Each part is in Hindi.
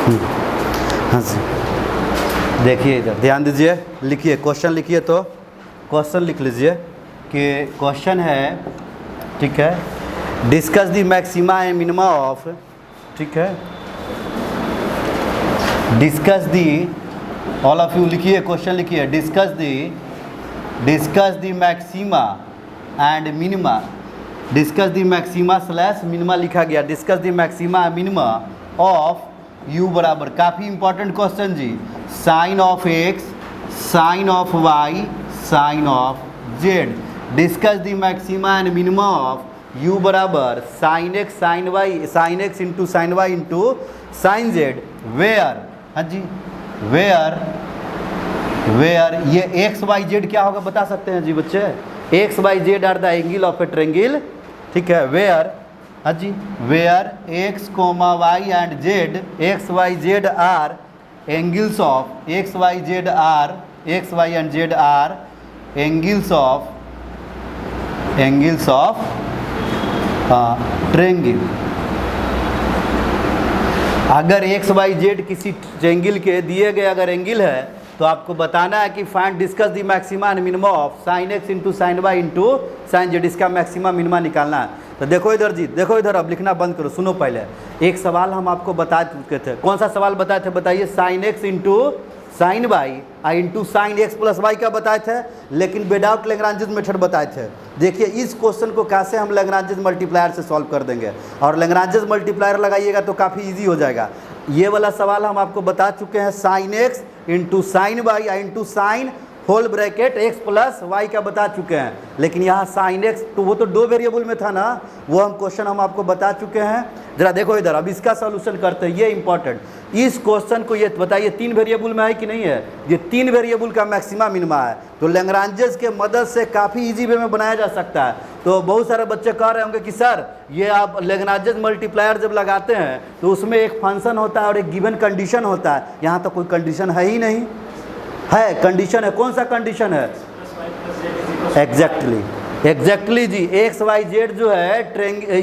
हाँ जी, देखिए इधर ध्यान दीजिए, लिखिए क्वेश्चन लिखिए। तो क्वेश्चन लिख लीजिए कि क्वेश्चन है, ठीक है, discuss the maxima and minima of, ठीक है, discuss the, all of you लिखिए, क्वेश्चन लिखिए, discuss the maxima and minima, discuss the maxima slash minima लिखा गया, discuss the maxima and minima of u बराबर, काफ़ी इंपॉर्टेंट क्वेश्चन जी, sine of x, sine of y, sine of z, discuss the maxima and minima of u बराबर sine x sine y, sine x into sine y into sine z, where, हाँ जी, वेयर ये एक्स वाई जेड क्या होगा बता सकते हैं जी बच्चे, x y z are the angle of a triangle, ठीक है, वेयर, हाँ जी, where x comma y and z, x y z are angles of, x y z are, x y and z are angles of triangle. अगर एक्स वाई जेड किसी ट्रायंगल के दिए गए अगर एंगल है तो आपको बताना है कि find discuss the maxima and minima of sine x into sine y into sine z, इसका मैक्सिमा मिनिमा निकालना है। तो देखो इधर जी, देखो इधर, अब लिखना बंद करो, सुनो पहले एक सवाल हम आपको बता चुके थे, कौन सा सवाल बताए थे बताइए, sine x into sine y into sine x plus y का बताए थे, लेकिन विदाउट लैग्रांजेस मेथड बताए थे। देखिए इस क्वेश्चन को कैसे हम लैग्रांजेस मल्टीप्लायर से सॉल्व कर देंगे, और लैग्रांजेस मल्टीप्लायर लगाइएगा तो काफ़ी इजी हो जाएगा। ये वाला सवाल हम आपको बता चुके हैं, sine x into sine y into sine whole bracket x plus y का बता चुके हैं, लेकिन यहाँ साइन एक्स तो वो तो दो वेरिएबल में था ना, वो हम क्वेश्चन हम आपको बता चुके हैं। जरा देखो इधर, अब इसका सॉल्यूशन करते हैं, ये इंपॉर्टेंट, इस क्वेश्चन को ये बताइए तीन वेरिएबल में है कि नहीं है, ये तीन वेरिएबल का मैक्सिमा मिनिमा है, तो लैग्रांजेस के मदद से काफ़ी इजी वे में बनाया जा सकता है। तो बहुत सारे बच्चे कह रहे होंगे कि सर ये आप लैग्रांजेस मल्टीप्लायर जब लगाते हैं तो उसमें एक फंक्शन होता है और एक गिवन कंडीशन होता है, यहाँ तो कोई कंडीशन है ही नहीं, है कंडीशन है, कौन सा कंडीशन है, एग्जैक्टली जी, एक्स वाई जेड जो है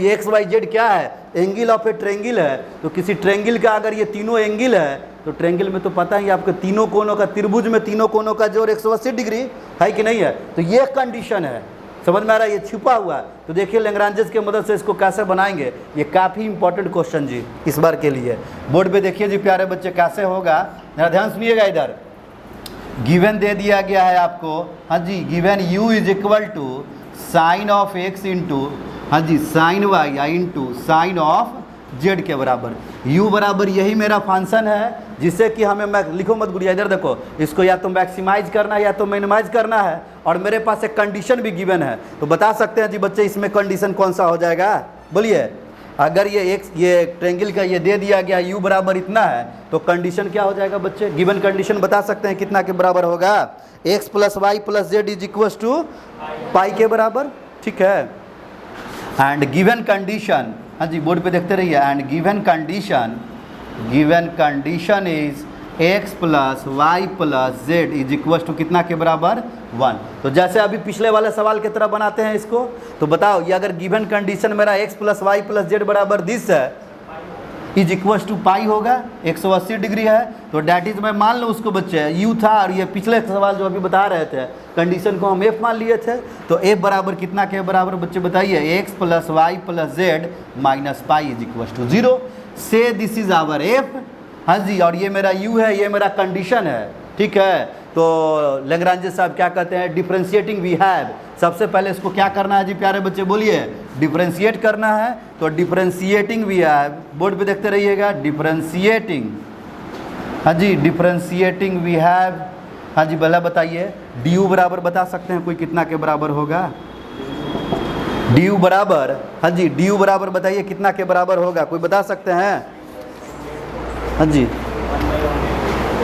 एक्स वाई जेड क्या है, एंगल ऑफ ए ट्रायंगल है, तो किसी ट्रायंगल का अगर ये तीनों एंगल है तो ट्रायंगल में तो पता ही आपके तीनों कोनों का, त्रिभुज में तीनों कोनों का जोड़ 180 डिग्री है कि नहीं है, तो ये कंडीशन है, समझ में आ रहा है, ये छुपा हुआ है। तो देखिए लैग्रांजेस की मदद से इसको कैसे बनाएंगे, ये काफ़ी इंपॉर्टेंट क्वेश्चन जी इस बार के लिए। बोर्ड पे देखिए जी प्यारे बच्चे कैसे होगा, मेरा ध्यान सुनिएगा इधर, गिवन दे दिया गया है आपको, हाँ जी, given u is equal to sine of x into, हाँ जी, sine y into sine of z के बराबर, u बराबर यही मेरा फंक्शन है जिससे कि हमें, मैं लिखो मत गुड़िया, इधर देखो, इसको या तो मैक्सिमाइज करना है या तो मिनिमाइज करना है, और मेरे पास एक कंडीशन भी गिवन है, तो बता सकते हैं जी बच्चे इसमें कंडीशन कौन सा हो जाएगा, बोलिए। अगर ये ट्रायंगल का ये दे दिया गया u बराबर इतना है तो कंडीशन क्या हो जाएगा बच्चे, गिवन कंडीशन बता सकते हैं कितना के बराबर होगा, x plus y plus z is equal to pi के बराबर, ठीक है। एंड गिवन कंडीशन, हाँ जी बोर्ड पे देखते रहिए, and given condition is x plus y plus z is equal to कितना के बराबर 1। तो जैसे अभी पिछले वाले सवाल की तरह बनाते हैं इसको, तो बताओ ये अगर गिवन कंडीशन मेरा x plus y plus z बराबर दिस है इज इक्वल टू पाई होगा, 180 डिग्री है, तो डैट इज, मैं मान लो उसको बच्चे u था, और ये पिछले सवाल जो अभी बता रहे थे कंडीशन को हम f मान लिए थे, तो f बराबर कितना के बराबर बच्चे बताइए, x plus y plus z minus pi is equal to 0, से दिस इज आवर f, हाँ जी, और ये मेरा u है, ये मेरा कंडीशन है, ठीक है। तो लैग्रांजेस साहब क्या कहते हैं, डिफरेंशिएटिंग वी हैव, सबसे पहले इसको क्या करना है जी प्यारे बच्चे बोलिए, डिफरेंशिएट करना है, तो डिफरेंशिएटिंग वी हैव, बोर्ड पे देखते रहिएगा, डिफरेंशिएटिंग, हाँ जी, डिफरेंशिएटिंग वी हैव, हाँ जी भला बताइए, du बराबर बता सकते हैं कोई कितना के बराबर होगा, du बराबर, हाँ जी, du बराबर बताइए कितना के बराबर होगा, कोई बता सकते हैं, हाँ जी।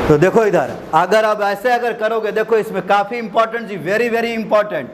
तो देखो इधर, अगर आप ऐसे अगर करोगे, देखो इसमें काफ़ी इंपॉर्टेंट जी, वेरी वेरी इंपॉर्टेंट,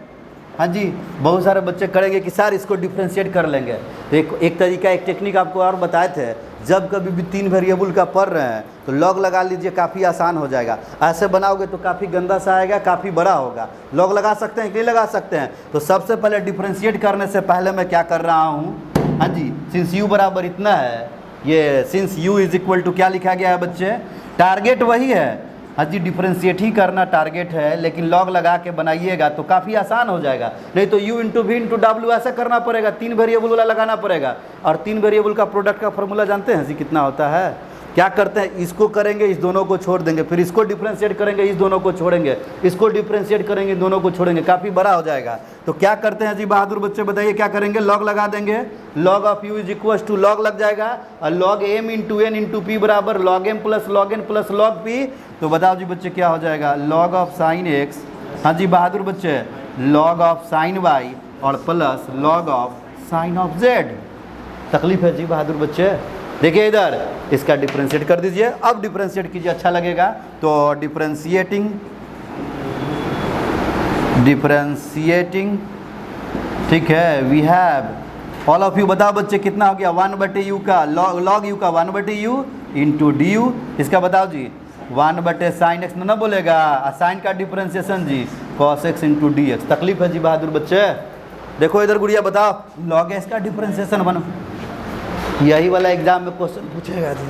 हाँ जी, बहुत सारे बच्चे करेंगे कि सर इसको डिफ्रेंशिएट कर लेंगे, तो एक तरीका, एक टेक्निक आपको और बताए थे, जब कभी भी तीन वेरिएबल का पढ़ रहे हैं तो लॉग लगा लीजिए, काफ़ी आसान हो जाएगा। ऐसे बनाओगे तो काफ़ी गंदा सा आएगा, काफ़ी बड़ा होगा। लॉग लगा सकते हैं कि नहीं लगा सकते हैं, तो सबसे पहले डिफ्रेंशिएट करने से पहले मैं क्या कर रहा हूँ, हाँ जी, सिंस u बराबर इतना है, ये since u is equal to क्या लिखा गया है बच्चे, टारगेट वही है। हाँ जी, डिफ्रेंशिएट ही करना टारगेट है, लेकिन लॉग लगा के बनाइएगा तो काफ़ी आसान हो जाएगा। नहीं तो u इंटू वी इंटू डब्ल्यू ऐसा करना पड़ेगा, 3 वेरिएबल वाला लगाना पड़ेगा। और 3 वेरिएबल का प्रोडक्ट का फॉर्मूला जानते हैं जी कितना होता है? क्या करते हैं, इसको करेंगे इस दोनों को छोड़ देंगे, फिर इसको डिफ्रेंशिएट करेंगे इस दोनों को छोड़ेंगे, इसको डिफ्रेंशिएट करेंगे दोनों को छोड़ेंगे, काफ़ी बड़ा हो जाएगा। तो क्या करते हैं जी बहादुर बच्चे बताइए, क्या करेंगे, लॉग लगा देंगे। Log of u is equal to log लग जाएगा, और log m into n into p बराबर log m plus log n plus log p। तो बताओ जी बच्चे क्या हो जाएगा, लॉग ऑफ साइन x, हाँ जी बहादुर बच्चे, लॉग ऑफ साइन y और plus log of sign of z। तकलीफ है जी बहादुर बच्चे। देखिए इधर इसका डिफ्रेंशिएट कर दीजिए, अब डिफ्रेंशिएट कीजिए, अच्छा लगेगा। तो डिफ्रेंशिएटिंग ठीक है, we have all of you, बताओ बच्चे कितना हो गया, 1/u का लॉग u का 1/u इंटू डी यू। इसका बताओ जी 1/sin x ना बोलेगा, साइन का डिफ्रेंशिएशन जी cos x into d x. तकलीफ है जी बहादुर बच्चे। देखो इधर गुड़िया बताओ, लॉग x का डिफ्रेंशिएशन बनो, यही वाला एग्जाम में क्वेश्चन पूछेगा जी।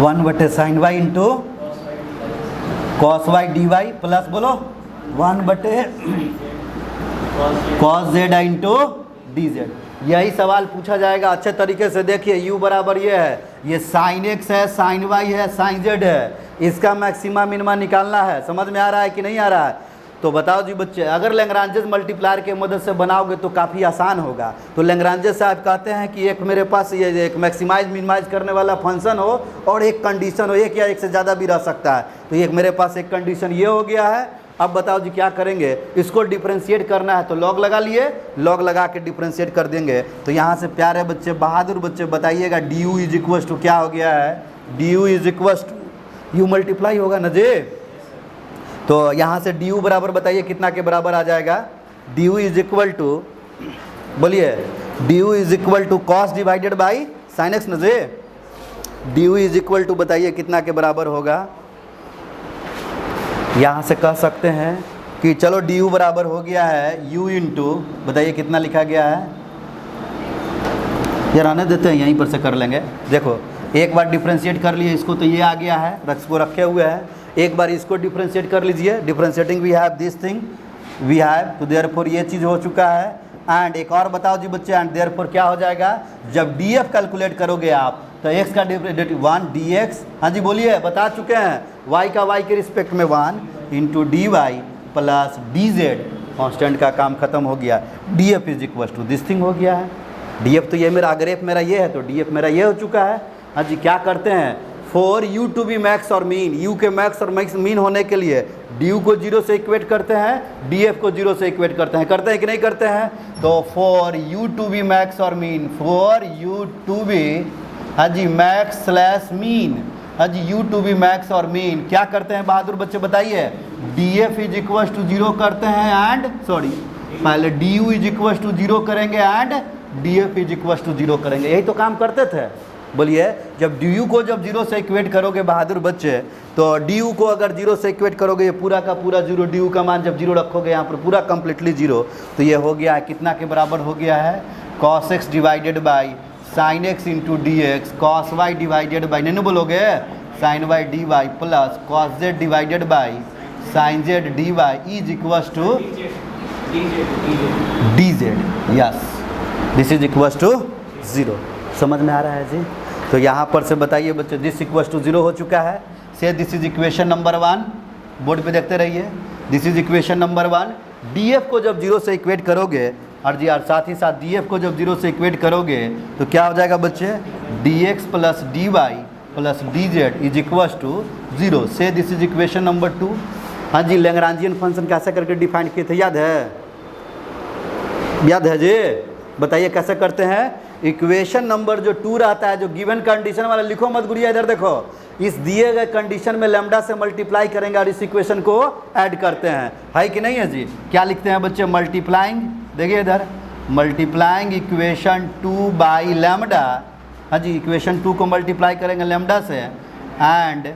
1/sin y into cos y dy plus बोलो 1/cos z into d Z. यही सवाल पूछा जाएगा अच्छे तरीके से। देखिए u बराबर ये है, ये साइन x है, साइन y है, साइन z है, इसका मैक्सिमा मिनिमा निकालना है। समझ में आ रहा है कि नहीं आ रहा है? तो बताओ जी बच्चे, अगर लैग्रांजेस मल्टीप्लायर के मदद से बनाओगे तो काफ़ी आसान होगा। तो लैग्रांजेस साहब कहते हैं कि एक मेरे पास ये एक मैक्सिमाइज मिनिमाइज करने वाला फंक्शन हो और एक कंडीशन हो, एक या एक से ज़्यादा भी रह सकता है। तो एक मेरे पास एक कंडीशन ये हो गया है। अब बताओ जी क्या करेंगे, इसको डिफ्रेंशिएट करना है तो लॉग लगा लिए, लॉग लगा के डिफ्रेंशिएट कर देंगे। तो यहाँ से प्यारे बच्चे बहादुर बच्चे बताइएगा d u is equal to क्या हो गया है, d u is equal to u multiply होगा ना जी। तो यहाँ से डी यू बराबर बताइए कितना के बराबर आ जाएगा, d u is equal to, बोलिए d u is equal to cos divided by sine x न जे। D u is equal to बताइए कितना के बराबर होगा। यहाँ से कह सकते हैं कि चलो डी यू बराबर हो गया है u इंटू, बताइए कितना लिखा गया है, यार आने देते हैं, यहीं पर से कर लेंगे। देखो एक बार डिफ्रेंशिएट कर लिए इसको तो ये आ गया है, इसको रखे हुए हैं। एक बार इसको डिफ्रेंशिएट कर लीजिए, differentiating we have this thing we have, तो देयरफॉर ये चीज़ हो चुका है। एंड एक और बताओ जी बच्चे, एंड देयरफॉर क्या हो जाएगा, जब डी एफ कैलकुलेट करोगे आप तो x का डेरिवेटिव 1 dx, हाँ जी बोलिए, बता चुके हैं, y का y के रिस्पेक्ट में 1 into d y plus d z, constant का काम खत्म हो गया। D f is equal to this thing हो गया है। डी एफ तो ये मेरा, अगर एफ मेरा ये है तो डी एफ मेरा ये हो चुका है। हाँ जी क्या करते हैं, for u to be max और मीन, यू के मैक्स और मैक्स मीन होने के लिए डी यू को 0 से इक्वेट करते हैं, डी एफ को 0 से इक्वेट करते हैं कि नहीं करते हैं। तो for u to be max और min, for u to be, हाँ जी मैक्स स्लैश मीन, हाँ जी यू टू बी मैक्स और मीन, क्या करते हैं बहादुर बच्चे बताइए, d f is equal to 0 करते हैं एंड सॉरी पहले d u is equal to 0 करेंगे and d f is equal to 0 करेंगे। यही तो काम करते थे। बोलिए, जब डी यू को जब 0 से इक्वेट करोगे बहादुर बच्चे, तो डी यू को अगर 0 से इक्वेट करोगे, ये पूरा का पूरा 0, डी यू का मान जब 0 रखोगे यहाँ पर पूरा कम्प्लीटली 0, तो ये हो गया है कितना के बराबर हो गया है, cos x divided by sine x into d x, cos y divided by, नहीं बोलोगे, sine y d y plus cos z divided by sine z d y is equal to d z. Yes, this is equal to 0। समझ में आ रहा है जी। तो यहाँ पर से बताइए बच्चे, दिस इक्वल टू 0 हो चुका है। से this is equation number 1, board पे देखते रहिए, this is equation number 1। D F को जब 0 से इक्वेट करोगे और जी, और साथ ही साथ डी एफ को जब 0 से इक्वेट करोगे तो क्या हो जाएगा बच्चे, d x plus d y plus d z is equal to 0। से दिस इज इक्वेशन नंबर 2। हाँ जी, लैग्रांजियन फंक्शन कैसे करके डिफाइन किए थे, याद है? याद है जी? बताइए कैसे करते हैं। इक्वेशन नंबर जो 2 रहता है, जो गिवन कंडीशन वाला, लिखो मत गुड़िया, इधर देखो, इस दिए गए कंडीशन में लैम्डा से मल्टीप्लाई करेंगे और इस इक्वेशन को ऐड करते हैं, है कि नहीं है जी? क्या लिखते हैं बच्चे, मल्टीप्लाइंग, देखिए इधर, मल्टीप्लाइंग इक्वेशन 2 बाई लैम्डा। हाँ जी, इक्वेशन 2 को मल्टीप्लाई करेंगे लैम्डा से एंड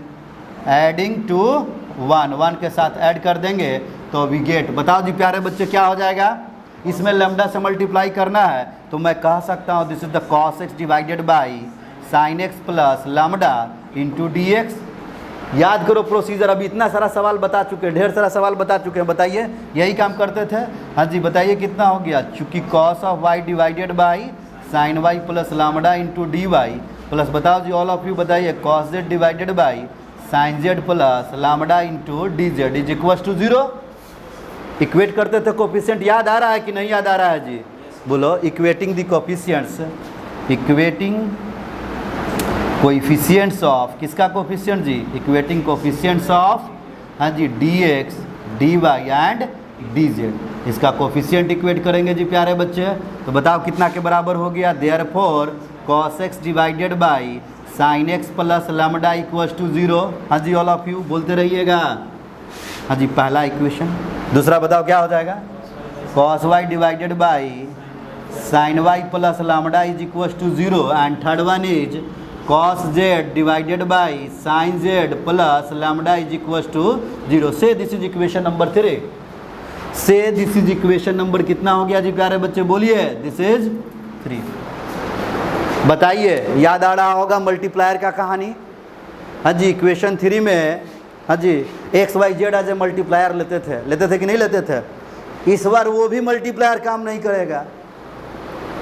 एडिंग टू 1 के साथ ऐड कर देंगे तो वी गेट, बताओ जी प्यारे बच्चे क्या हो जाएगा, इसमें लैम्डा से मल्टीप्लाई करना है, तो मैं कह सकता हूँ this is the cos x divided by sin x plus lambda into d x. याद करो प्रोसीजर, अभी इतना सारा सवाल बता चुके हैं, ढेर सारा सवाल बता चुके हैं, बताइए यही काम करते थे। हाँ जी बताइए कितना हो गया, चूँकि cos of y divided by sin y plus lambda into d y plus बताओ जी ऑल ऑफ यू बताइए cos z divided by sin z plus lambda into d z is equal to 0। Equate करते थे कोफिशिएंट, याद आ रहा है कि नहीं याद आ रहा है जी? बोलो equating the coefficients, equating coefficients of, किसका कोफिशिएंट जी? इक्वेटिंग कोफिशिएंट्स ऑफ, हाँ जी d x d y and d z, इसका कोफिशिएंट इक्वेट करेंगे जी प्यारे बच्चे। तो बताओ कितना के बराबर हो गया, therefore cos x divided by sin x plus lambda equals to 0। हाँ जी ऑल ऑफ यू बोलते रहिएगा। हाँ जी पहला इक्वेशन। दूसरा बताओ क्या हो जाएगा, cos y divided by sin y plus lambda is equals to 0 and third one is cos z divided by sin z plus lambda is equals to 0। से दिस इज इक्वेशन नंबर 3। से दिस इज इक्वेशन नंबर कितना हो गया जी प्यारे बच्चे, बोलिए? This is 3। बताइए याद आ रहा होगा मल्टीप्लायर का कहानी। हाँ जी इक्वेशन 3 में हाँ जी x y z as a multiplier लेते थे कि नहीं लेते थे? इस बार वो भी मल्टीप्लायर काम नहीं करेगा।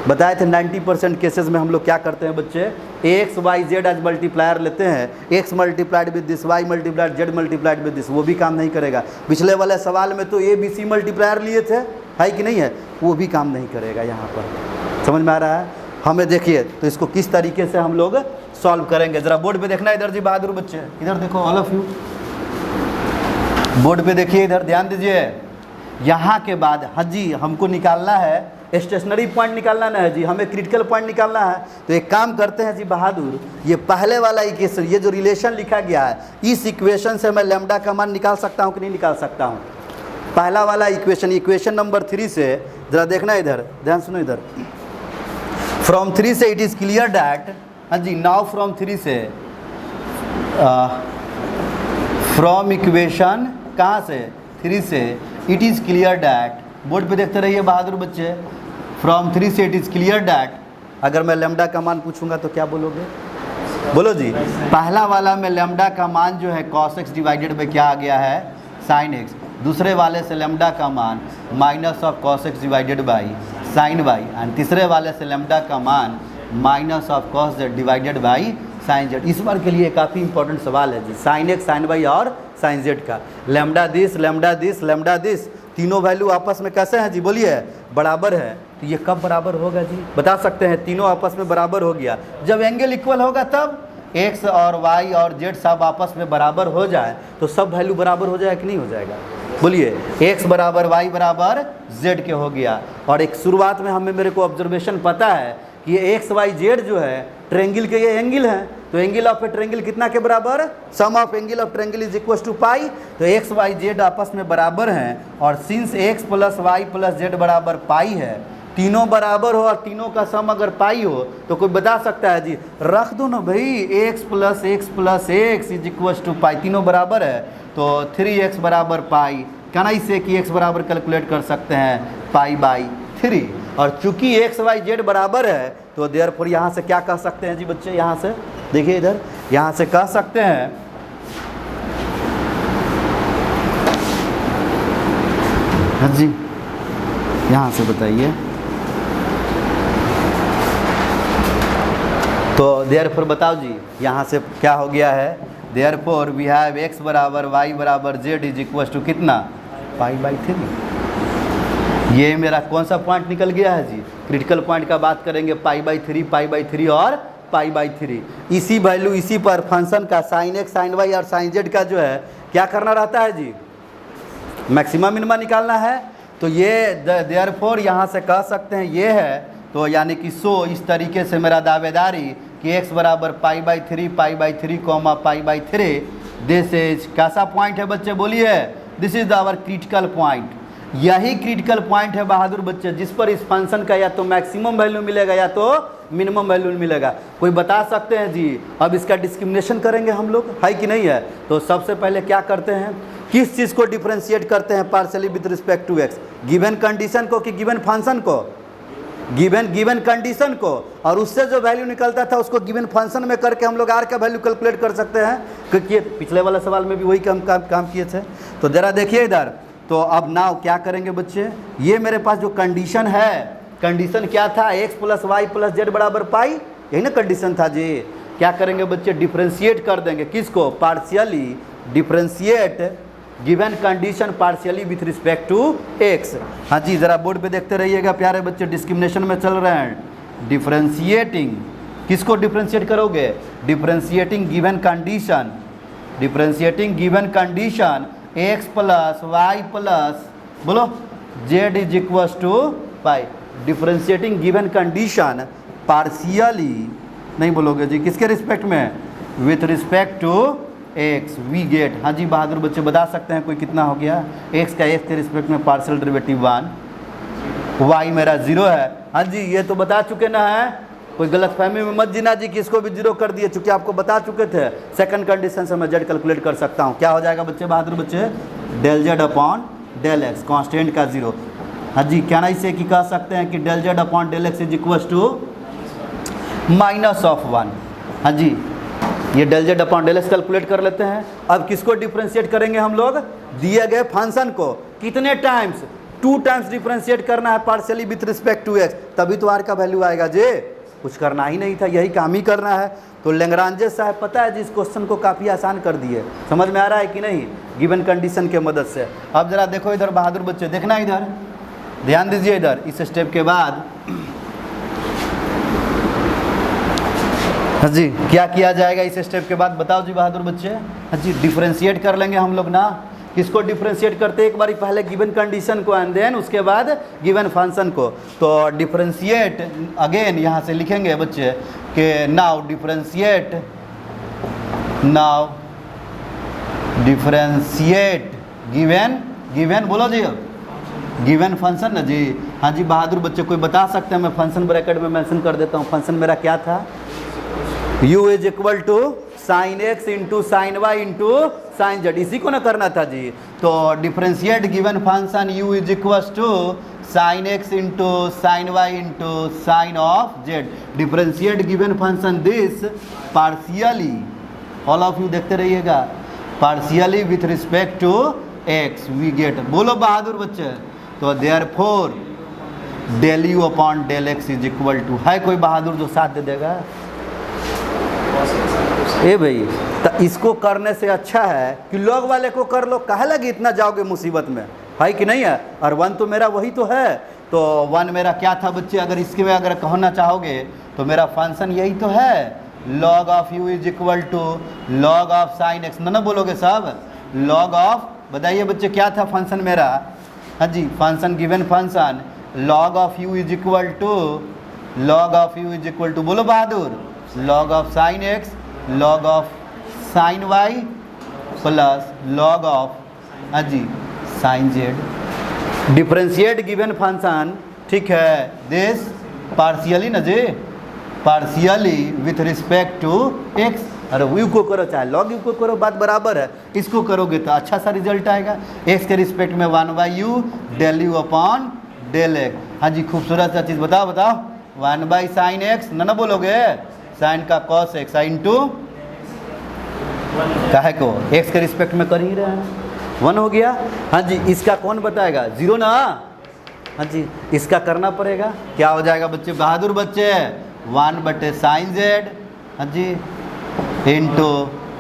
बताए थे 90% केसेस में हम लोग क्या करते हैं बच्चे, x y z as multiplier लेते हैं, x multiplied with this, y multiplied z multiplied with this, वो भी काम नहीं करेगा। पिछले वाले सवाल में तो ए बी सी मल्टीप्लायर लिए थे, है कि नहीं है? वो भी काम नहीं करेगा यहाँ पर। समझ में आ रहा है? हमें देखिए तो इसको किस तरीके से हम लोग सॉल्व करेंगे, ज़रा बोर्ड पे देखना इधर जी बहादुर बच्चे, इधर देखो ऑल ऑफ यू, बोर्ड पे देखिए, इधर ध्यान दीजिए। यहाँ के बाद हाँ जी हमको निकालना है स्टेशनरी पॉइंट निकालना ना है जी, हमें क्रिटिकल पॉइंट निकालना है। तो एक काम करते हैं जी बहादुर, ये पहले वाला इक्वेशन, ये जो रिलेशन लिखा गया है, इस इक्वेशन से मैं लैम्डा का मान निकाल सकता हूँ कि नहीं निकाल सकता हूँ? पहला वाला इक्वेशन, इक्वेशन नंबर 3 से ज़रा देखना इधर, ध्यान सुनो इधर। फ्रॉम 3 से इट इज़ क्लियर डैट, हाँ जी नाउ फ्रॉम 3 से, फ्रॉम इक्वेशन कहाँ से, 3 से, it is clear that, board पे देखते रहिए बहादुर बच्चे। फ्रॉम 3 से इट इज़ क्लियर डैट, अगर मैं लैम्डा का मान पूछूंगा तो क्या बोलोगे? बोलो जी। पहला वाला में लैम्डा का मान जो है cos x डिवाइडेड बाई क्या आ गया है, sin x। दूसरे वाले से लैम्डा का मान minus of cos x divided by sin y, and तीसरे वाले से लैम्डा का मान minus of cos z divided by sin z। इस बार के लिए काफ़ी इंपॉर्टेंट सवाल है जी, sin x sin y और sin z का। Lambda this lambda this lambda this, तीनों वैल्यू आपस में कैसे हैं जी, बोलिए? बराबर है। तो ये कब बराबर होगा जी, बता सकते हैं? तीनों आपस में बराबर हो गया जब एंगल इक्वल होगा, तब x और y और z सब आपस में बराबर हो जाए तो सब वैल्यू बराबर हो जाए कि नहीं हो जाएगा? बोलिए? x बराबर y बराबर z के हो गया। और एक शुरुआत में हमें मेरे को ऑब्जर्वेशन पता है कि ये x y z जो है ट्रेंगल के ये एंगल हैं, तो एंगल ऑफ ए ट्रेंगल कितना के बराबर, sum of angle of triangle is equal to pi. तो एक्स वाई जेड आपस में बराबर हैं, और since x plus y plus z बराबर पाई है, तीनों बराबर हो और तीनों का सम अगर पाई हो तो कोई बता सकता है जी, रख दो ना भाई, x plus x is equal to pi, तीनों बराबर है तो 3x बराबर पाई, कहना इससे कि x बराबर कैलकुलेट कर सकते हैं पाई बाई 3। और चूंकि एक्स वाई जेड बराबर है तो देयरफॉर यहाँ से क्या कह सकते हैं जी बच्चे, यहाँ से देखिए इधर, यहाँ से कह सकते हैं हाँ जी, यहाँ से बताइए। तो देयरफॉर बताओ जी, यहाँ से क्या हो गया है, देयरफॉर वी हैव एक्स बराबर वाई बराबर जेड इज इक्वल टू कितना, पाई बाई 3। ये मेरा कौन सा पॉइंट निकल गया है जी, क्रिटिकल पॉइंट का बात करेंगे, पाई बाई 3 और पाई बाई 3। इसी वैल्यू, इसी पर फंक्शन का साइन एक्स साइन वाई और साइन जेड का जो है क्या करना रहता है जी, मैक्सिमम मिनिमा निकालना है। तो ये देयरफॉर यहाँ से कह सकते हैं ये है, तो यानी कि सो इस तरीके से मेरा दावेदारी कि एक्स बराबर pi by 3 comma pi by 3, this is कैसा पॉइंट है बच्चे, बोलिए? This is our critical point. यही क्रिटिकल पॉइंट है बहादुर बच्चे, जिस पर इस फंक्शन का या तो मैक्सिमम वैल्यू मिलेगा या तो मिनिमम वैल्यू मिलेगा। कोई बता सकते हैं जी अब इसका डिस्क्रिमिनेशन करेंगे हम लोग, है कि नहीं है? तो सबसे पहले क्या करते हैं, किस चीज़ को डिफ्रेंशिएट करते हैं partially with respect to x, given condition को कि गिवन फंक्शन को? गिवन कंडीशन को, और उससे जो वैल्यू निकलता था उसको गिवन फंक्शन में करके हम लोग आर का वैल्यू कैलकुलेट कर सकते हैं, क्योंकि पिछले वाला सवाल में भी वही काम किए थे। तो ज़रा देखिए इधर, तो अब नाउ क्या करेंगे बच्चे, ये मेरे पास जो कंडीशन है, कंडीशन क्या था, x plus y plus z बराबर पाई, यही ना कंडीशन था जी। क्या करेंगे बच्चे, डिफ्रेंशिएट कर देंगे किसको, partially differentiate given condition partially with respect to x. हाँ जी, ज़रा बोर्ड पे देखते रहिएगा प्यारे बच्चे, डिस्क्रिमिनेशन में चल रहे हैं। डिफ्रेंशिएटिंग, किसको डिफ्रेंशिएट करोगे, differentiating given condition, differentiating given condition x plus y plus बोलो z is equals to pi. Differentiating given condition partially, नहीं बोलोगे जी, किसके रिस्पेक्ट में, with respect to x we get. हाँ जी बहादुर बच्चे बता सकते हैं कोई कितना हो गया, एक्स का एक्स के रिस्पेक्ट में पार्शियल डेरिवेटिव 1, वाई मेरा 0 है। हाँ जी ये तो बता चुके ना है, कोई गलतफहमी में मत जीना जी कि इसको भी 0 कर दिए, चूंकि आपको बता चुके थे सेकंड कंडीशन से मैं जेड कैलकुलेट कर सकता हूँ। क्या हो जाएगा बच्चे, बहादुर बच्चे, del z upon del x constant का 0। हाँ जी क्या ना इसे कि कह सकते हैं कि del z upon del x is equals to minus of 1। हाँ जी ये del z upon del x calculate कर लेते हैं। अब किसको डिफ्रेंशिएट करेंगे हम लोग, दिए गए फंक्शन को कितने टाइम्स, 2 टाइम्स डिफ्रेंशिएट करना है partially with respect to x, तभी तो आर का वैल्यू आएगा जे, कुछ करना ही नहीं था, यही काम ही करना है। तो लेंग्रांजे साहब पता है जी इस क्वेश्चन को काफ़ी आसान कर दिए, समझ में आ रहा है कि नहीं, गिवन कंडीशन के मदद से। अब जरा देखो इधर बहादुर बच्चे, देखना इधर, ध्यान दीजिए इधर, इस स्टेप के बाद हाँ जी क्या किया जाएगा इस स्टेप के बाद, बताओ जी बहादुर बच्चे। हाँ जी डिफ्रेंशिएट कर लेंगे हम लोग ना, किसको डिफ्रेंशिएट करते हैं, एक बारी पहले गिवन कंडीशन को एंड देन उसके बाद गिवन फंक्शन को। तो डिफ्रेंशिएट अगेन यहाँ से लिखेंगे बच्चे कि नाउ डिफ्रेंशिएट गिवन बोलो जी, गिवन फंक्शन ना जी। हाँ जी बहादुर बच्चे कोई बता सकते हैं, मैं फंक्शन ब्रैकेट में मेंशन कर देता हूँ, फंक्शन मेरा क्या था, u is equal to sine x into sine y into sine z, इसी को ना करना था जी। तो differentiate given function u is equal to sine x into sine y into sine of z, differentiate given function this partially, all of you देखते रहिएगा, partially with respect to x we get, बोलो बहादुर बच्चे। तो therefore del u upon del x is equal to, है कोई बहादुर जो साथ दे देगा, ए भाई तो इसको करने से अच्छा है कि लॉग वाले को कर लो, कहे लगी इतना जाओगे मुसीबत में, है कि नहीं है। और 1 तो मेरा वही तो है, तो 1 मेरा क्या था बच्चे, अगर इसके में अगर कहना चाहोगे तो मेरा फंक्शन यही तो है, log of u is equal to log of sine x, ना बोलोगे सब, लॉग ऑफ, बताइए बच्चे क्या था फंक्शन मेरा, हाँ जी function given function log of u is equal to बोलो बहादुर, log of sine x log of sine y plus log of हाँ जी sine z. Differentiate given function, ठीक है, दिस पार्शियली ना जी, partially with respect to x, अरे यू को करो चाहे लॉग यू को करो, बात बराबर है, इसको करोगे तो अच्छा सा रिजल्ट आएगा। एक्स के रिस्पेक्ट में 1/u del u upon del x. हाँ जी खूबसूरत सा चीज़ बताओ 1/sin x, ना बोलोगे, साइन का कॉस एक्स इंटू काहे को एक्स के रिस्पेक्ट में कर ही रहे हैं, 1 हो गया। हाँ जी इसका कौन बताएगा, 0 ना, हाँ जी इसका करना पड़ेगा, क्या हो जाएगा बच्चे, बहादुर बच्चे, 1/sin z, हाँ जी into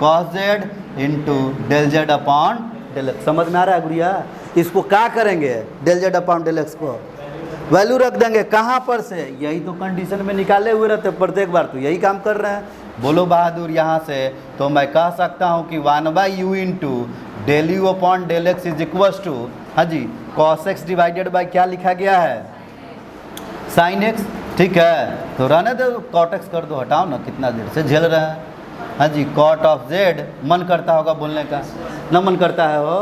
cos z into del z upon del x. समझ में आ रहा है गुड़िया, इसको क्या करेंगे, del z upon del x को वैल्यू रख देंगे, कहाँ पर से, यही तो कंडीशन में निकाले हुए रहते प्रत्येक बार, तो यही काम कर रहे हैं। बोलो बहादुर यहाँ से, तो मैं कह सकता हूँ कि 1/u into del u upon del x is equal to, हाँ जी कॉस एक्स डिवाइडेड बाई क्या लिखा गया है, साइन एक्स, ठीक है। तो रहने दो, कॉट एक्स कर दो, हटाओ ना, कितना देर से झेल रहे हैं। हाँ जी कॉट ऑफ जेड, मन करता होगा बोलने का, ना मन करता है वो,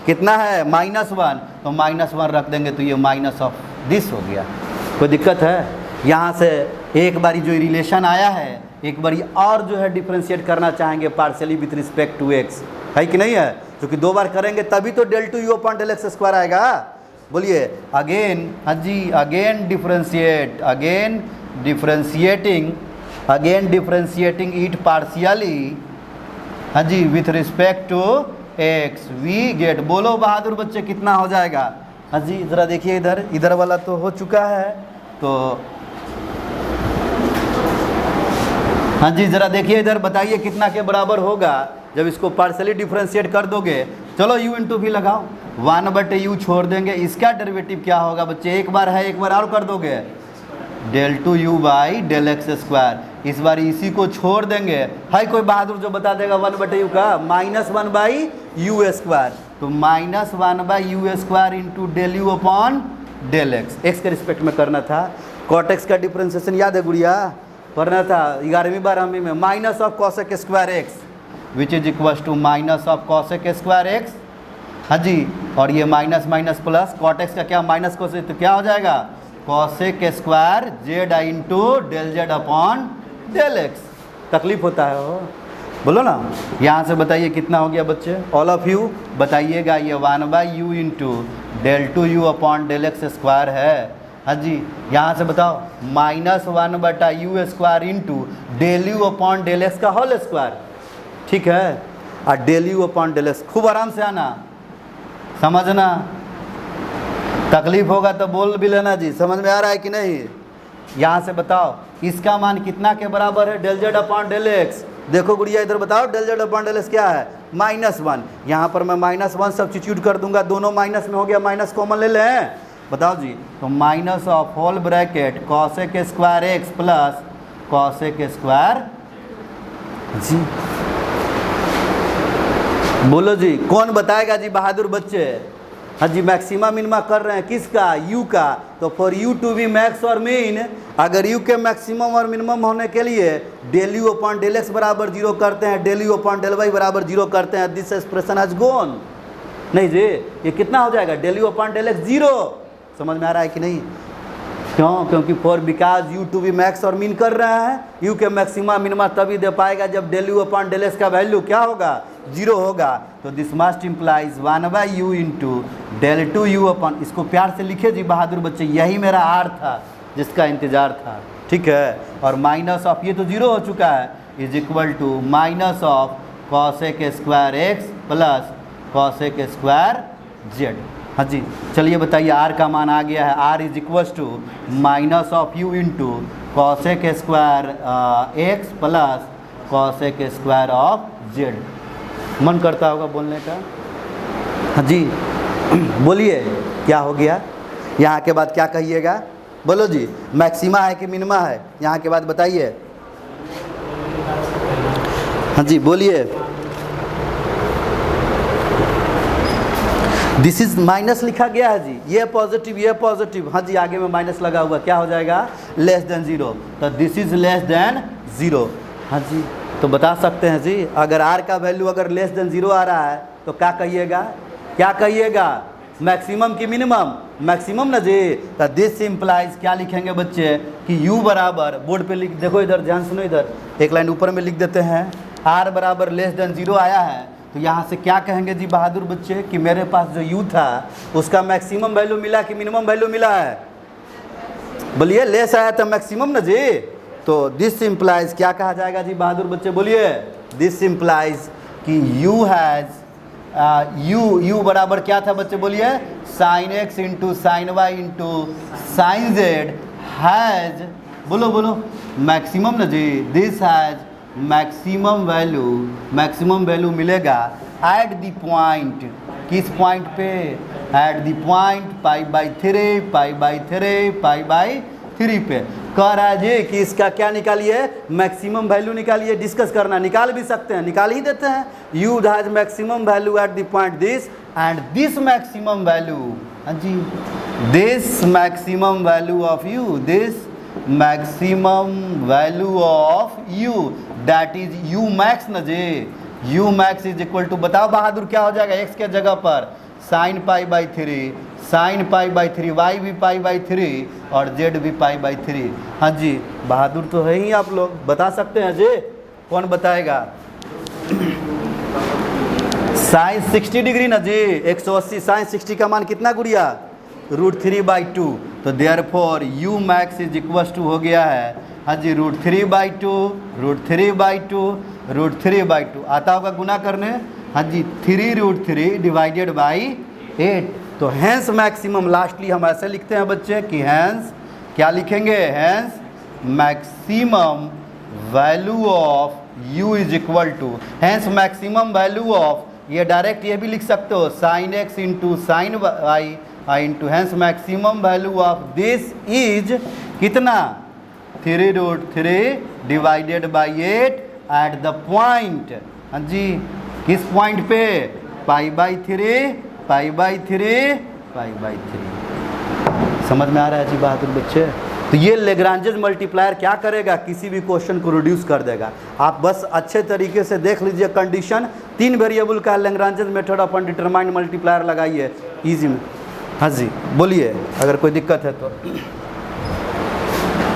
कितना है -1, तो -1 रख देंगे तो ये माइनस ऑफ दिस हो गया, कोई दिक्कत है। यहाँ से एक बारी जो रिलेशन आया है एक बारी और जो है डिफ्रेंशिएट करना चाहेंगे partially with respect to x, है कि नहीं है? क्योंकि 2 बार करेंगे तभी तो del 2 u अपॉन del x स्क्वायर आएगा। बोलिए अगेन, हाँ जी, again differentiate, again differentiating it partially, हाँ जी, with respect to x we get, बोलो बहादुर बच्चे कितना हो जाएगा? हाँ जी ज़रा देखिए इधर वाला तो हो चुका है, तो हाँ जी ज़रा देखिए इधर, बताइए कितना के बराबर होगा जब इसको पार्शियली डिफ्रेंशिएट कर दोगे। चलो u इंटू भी लगाओ, 1/u छोड़ देंगे, इसका डेरिवेटिव क्या होगा बच्चे? एक बार है, एक बार और कर दोगे, del 2u by del x square. इस बार इसी को छोड़ देंगे, है कोई बहादुर जो बता देगा 1/u का? -1/u स्क्वायर, तो -1/u square into del u अपॉन del x, एक्स के रिस्पेक्ट में करना था। कॉट एक्स का डिफ्रेंशिएशन याद है गुड़िया? पढ़ना था 11वीं 12वीं में, minus of cosec square x which is equal to minus of cosec square x, हाँ जी, और ये minus minus plus, cot x का क्या माइनस कोसेक, तो क्या हो जाएगा? Cosec square z into del z upon del x. तकलीफ होता है वो, बोलो ना। यहाँ से बताइए कितना हो गया बच्चे? ऑल ऑफ यू बताइएगा, ये 1/u into del 2u upon del x square है, हाँ जी। यहाँ से बताओ -1/u square into del u अपॉन del x का होल स्क्वायर, ठीक है, और del u अपॉन del x। खूब आराम से आना, समझना, तकलीफ होगा तो बोल भी लेना जी, समझ में आ रहा है कि नहीं? यहाँ से बताओ इसका मान कितना के बराबर है? del z upon del x। देखो गुड़िया इधर बताओ, del z upon del x क्या है? -1। यहाँ पर मैं -1 सब्स्टिट्यूट कर दूंगा, दोनों माइनस में हो गया, माइनस कॉमन ले लें, बताओ जी, तो minus of whole bracket cosec square x plus cosec square जी। बोलो जी कौन बताएगा जी बहादुर बच्चे? हाँ जी, मैक्सिमा मिनिमा कर रहे हैं किसका? यू का। तो for u to be max और मीन, अगर यू के मैक्सिमम और मिनिमम होने के लिए del u अपॉन del x बराबर 0 करते हैं, del u अपॉन del y बराबर 0 करते हैं, दिस एक्सप्रेशन हैज गॉन। नहीं जी, ये कितना हो जाएगा? del u अपॉन del x 0। समझ में आ रहा है कि नहीं? क्यों? क्योंकि for because u to be max और मीन कर रहा है, यू के मैक्सिमा मिनिमा तभी दे पाएगा जब del u अपॉन del x का वैल्यू क्या होगा? 0 होगा। तो this must implies 1/u into del 2u upon, इसको प्यार से लिखे जी बहादुर बच्चे, यही मेरा आर था जिसका इंतजार था, ठीक है। और माइनस ऑफ, ये तो 0 हो चुका है, is equal to minus of cosec square x plus cosec square z. हाँ जी, चलिए बताइए आर का मान आ गया है, r is equal to minus of u into cosec square x plus cosec square of z. मन करता होगा बोलने का? हाँ जी बोलिए क्या हो गया? यहाँ के बाद क्या कहिएगा? बोलो जी, मैक्सिमा है कि मिनिमा है? यहाँ के बाद बताइए, हाँ जी बोलिए। दिस इज माइनस लिखा गया है जी, ये पॉजिटिव, हाँ जी, आगे में माइनस लगा हुआ, क्या हो जाएगा? Less than 0। तो दिस इज लेस देन 0, हाँ जी। तो बता सकते हैं जी, अगर r का वैल्यू अगर लेस देन 0 आ रहा है तो क्या कहिएगा? क्या कहिएगा? मैक्सिमम की मिनिमम? मैक्सिमम ना जी। तो दिस इम्प्लाइज क्या लिखेंगे बच्चे कि u बराबर, बोर्ड पे लिख, देखो इधर ध्यान सुनो, इधर एक लाइन ऊपर में लिख देते हैं, r बराबर लेस देन 0 आया है, तो यहाँ से क्या कहेंगे जी बहादुर बच्चे कि मेरे पास जो u था उसका मैक्सिमम वैल्यू मिला कि मिनिमम वैल्यू मिला है? बोलिए, लेस आया था मैक्सिमम ना जी। तो दिस इम्प्लाइज क्या कहा जाएगा जी बहादुर बच्चे? बोलिए, दिस इम्प्लाइज कि u हैज़ u बराबर क्या था बच्चे? बोलिए, sine x into sine y into sine z has, बोलो मैक्सिमम ना जी। दिस हैज़ मैक्सिमम वैल्यू मिलेगा एट द पॉइंट, किस पॉइंट पे? एट द पॉइंट π/3 पे। कह रहा है जी कि इसका क्या निकालिए? मैक्सिमम वैल्यू निकालिए। डिस्कस करना, निकाल भी सकते हैं, निकाल ही देते हैं। u has maximum value at the point this and this maximum value, हाँ जी, this maximum value of u, this maximum value of u that is u max न जी। u max is equal to, बताओ बहादुर क्या हो जाएगा? x के जगह पर sin π/3 sine pi by 3, y भी पाई बाई 3 और जेड भी पाई बाई 3। हाँ जी, बहादुर तो है ही आप लोग, बता सकते हैं जी, कौन बताएगा? साइन 60 डिग्री ना जी, 180, साइन 60 का मान कितना गुड़िया? √3/2। तो therefore u max is equal to हो गया है, हाँ जी, √3/2, √3/2, √3/2 आता होगा गुना करने, हाँ जी, 3√3 डिवाइडेड बाई 8। तो हैंस मैक्सिमम, लास्टली हम ऐसे लिखते हैं बच्चे कि हैंस क्या लिखेंगे? Hence maximum value of u is equal to, hence maximum value of, ये डायरेक्ट ये भी लिख सकते हो, sine x into sine y into hence maximum value of this is कितना? 3√3 divided by 8 at the point, हाँ जी, किस पॉइंट पे? π/3, π/3, π/3। समझ में आ रहा है जी बहादुर बच्चे? तो ये लेग्रांजेस मल्टीप्लायर क्या करेगा? किसी भी क्वेश्चन को रिड्यूस कर देगा। आप बस अच्छे तरीके से देख लीजिए कंडीशन, 3 वेरिएबल का लेग्रांजेस मेथड अपन डिटरमाइंड मल्टीप्लायर लगाइए इजी में। हाँ जी, बोलिए अगर कोई दिक्कत है तो।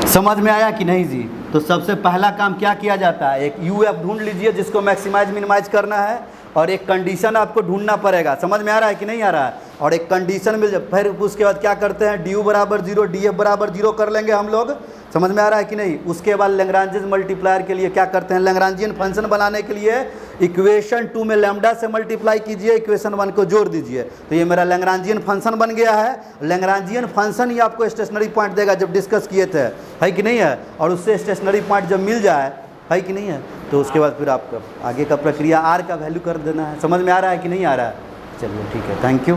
समझ में आया कि नहीं जी? तो सबसे पहला काम क्या किया जाता है? एक यूएफ ढूंढ लीजिए जिसको मैक्सिमाइज मिनिमाइज करना है, और एक कंडीशन आपको ढूंढना पड़ेगा। समझ में आ रहा है कि नहीं आ रहा है? और एक कंडीशन मिल जाए, फिर उसके बाद क्या करते हैं? डी यू बराबर 0, डी एफ बराबर 0 कर लेंगे हम लोग। समझ में आ रहा है कि नहीं? उसके बाद लेग्रांजेस मल्टीप्लायर के लिए क्या करते हैं? लेग्रांजियन फंक्शन बनाने के लिए इक्वेशन 2 में लैम्डा से मल्टीप्लाई कीजिए, इक्वेशन 1 को जोड़ दीजिए, तो ये मेरा लेग्रांजियन फंक्शन बन गया है। लेग्रांजियन फंक्शन ही आपको स्टेशनरी पॉइंट देगा, जब डिस्कस किए थे, है कि नहीं है? और उससे स्टेशनरी पॉइंट जब मिल जाए, है कि नहीं है, तो उसके बाद फिर आपका आगे का प्रक्रिया आर का वैल्यू कर देना है। समझ में आ रहा है कि नहीं आ रहा है? चलिए ठीक है, थैंक यू।